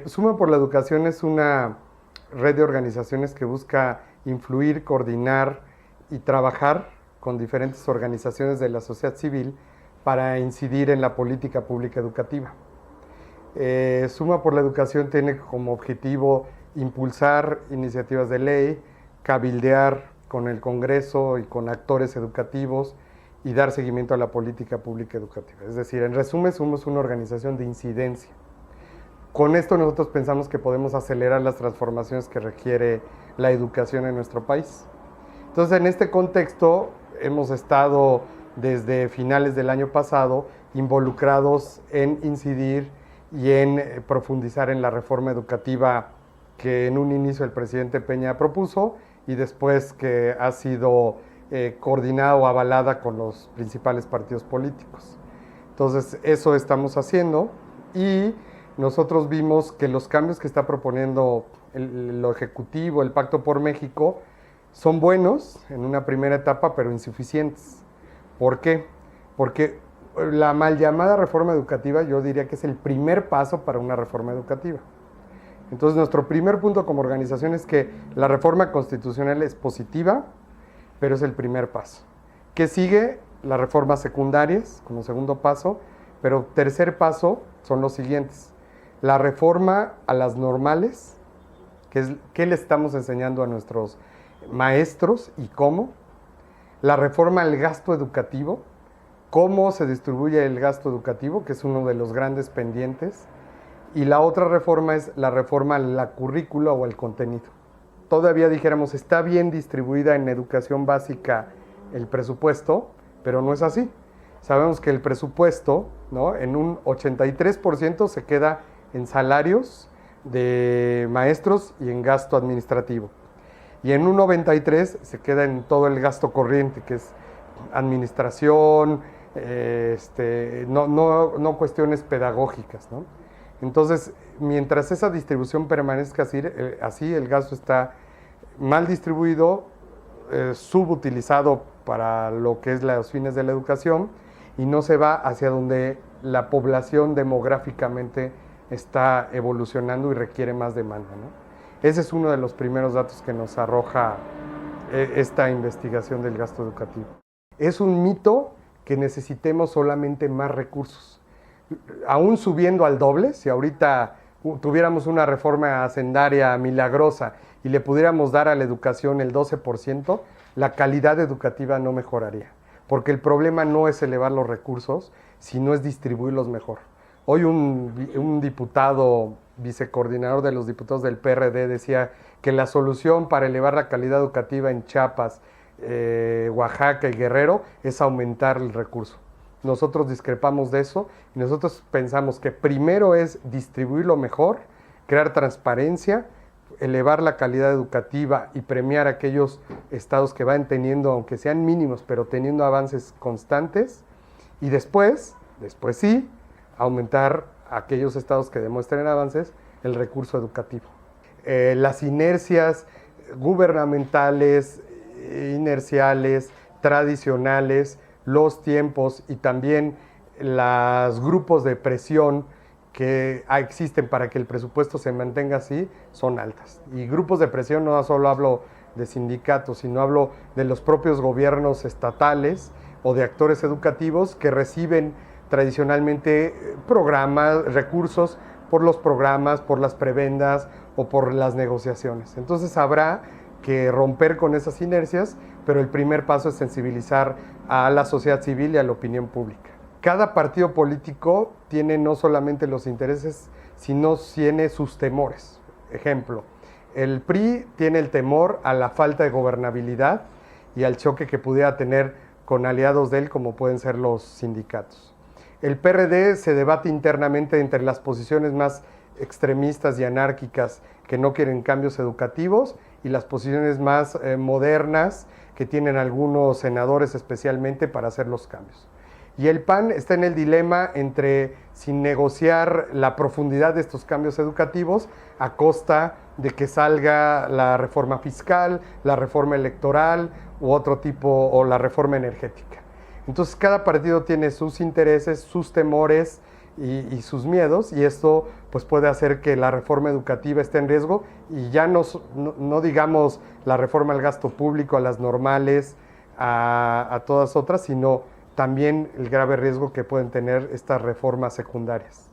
Suma por la Educación es una red de organizaciones que busca influir, coordinar y trabajar con diferentes organizaciones de la sociedad civil para incidir en la política pública educativa. Suma por la Educación tiene como objetivo impulsar iniciativas de ley, cabildear con el Congreso y con actores educativos y dar seguimiento a la política pública educativa. Es decir, en resumen, somos una organización de incidencia. Con esto nosotros pensamos que podemos acelerar las transformaciones que requiere la educación en nuestro país. Entonces, en este contexto, hemos estado desde finales del año pasado involucrados en incidir y en profundizar en la reforma educativa que en un inicio el presidente Peña propuso y después que ha sido coordinada o avalada con los principales partidos políticos. Entonces, eso estamos haciendo y nosotros vimos que los cambios que está proponiendo lo Ejecutivo, el Pacto por México, son buenos en una primera etapa, pero insuficientes. ¿Por qué? Porque la mal llamada reforma educativa yo diría que es el primer paso para una reforma educativa. Entonces, nuestro primer punto como organización es que la reforma constitucional es positiva, pero es el primer paso. ¿Qué sigue? Las reformas secundarias como segundo paso, pero tercer paso son los siguientes. La reforma a las normales, ¿qué le estamos enseñando a nuestros maestros y cómo? La reforma al gasto educativo, cómo se distribuye el gasto educativo, que es uno de los grandes pendientes. Y la otra reforma es la reforma a la currícula o al contenido. Todavía dijéramos, está bien distribuida en educación básica el presupuesto, pero no es así. Sabemos que el presupuesto, ¿no?, en un 83% se queda en salarios de maestros y en gasto administrativo. Y en un 93% se queda en todo el gasto corriente, que es administración, no cuestiones pedagógicas, ¿no? Entonces, mientras esa distribución permanezca así, el gasto está mal distribuido, subutilizado para lo que es los fines de la educación y no se va hacia donde la población demográficamente está evolucionando y requiere más demanda, ¿no? Ese es uno de los primeros datos que nos arroja esta investigación del gasto educativo. Es un mito que necesitemos solamente más recursos. Aún subiendo al doble, si ahorita tuviéramos una reforma hacendaria milagrosa y le pudiéramos dar a la educación el 12%, la calidad educativa no mejoraría. Porque el problema no es elevar los recursos, sino es distribuirlos mejor. Hoy un diputado, vicecoordinador de los diputados del PRD, decía que la solución para elevar la calidad educativa en Chiapas, Oaxaca y Guerrero es aumentar el recurso. Nosotros discrepamos de eso y nosotros pensamos que primero es distribuirlo mejor, crear transparencia, elevar la calidad educativa y premiar a aquellos estados que van teniendo, aunque sean mínimos, pero teniendo avances constantes, y después sí, aumentar a aquellos estados que demuestren avances el recurso educativo. Las inercias gubernamentales, inerciales, tradicionales, los tiempos y también los grupos de presión que existen para que el presupuesto se mantenga así son altas. Y grupos de presión no solo hablo de sindicatos, sino hablo de los propios gobiernos estatales o de actores educativos que reciben tradicionalmente programas, recursos por los programas, por las prebendas o por las negociaciones. Entonces habrá que romper con esas inercias, pero el primer paso es sensibilizar a la sociedad civil y a la opinión pública. Cada partido político tiene no solamente los intereses, sino tiene sus temores. Ejemplo, el PRI tiene el temor a la falta de gobernabilidad y al choque que pudiera tener con aliados de él, como pueden ser los sindicatos. El PRD se debate internamente entre las posiciones más extremistas y anárquicas que no quieren cambios educativos y las posiciones más modernas que tienen algunos senadores especialmente para hacer los cambios. Y el PAN está en el dilema entre sin negociar la profundidad de estos cambios educativos a costa de que salga la reforma fiscal, la reforma electoral u otro tipo, o la reforma energética. Entonces cada partido tiene sus intereses, sus temores y sus miedos, y esto pues puede hacer que la reforma educativa esté en riesgo, y ya no digamos la reforma al gasto público, a las normales, a todas otras, sino también el grave riesgo que pueden tener estas reformas secundarias.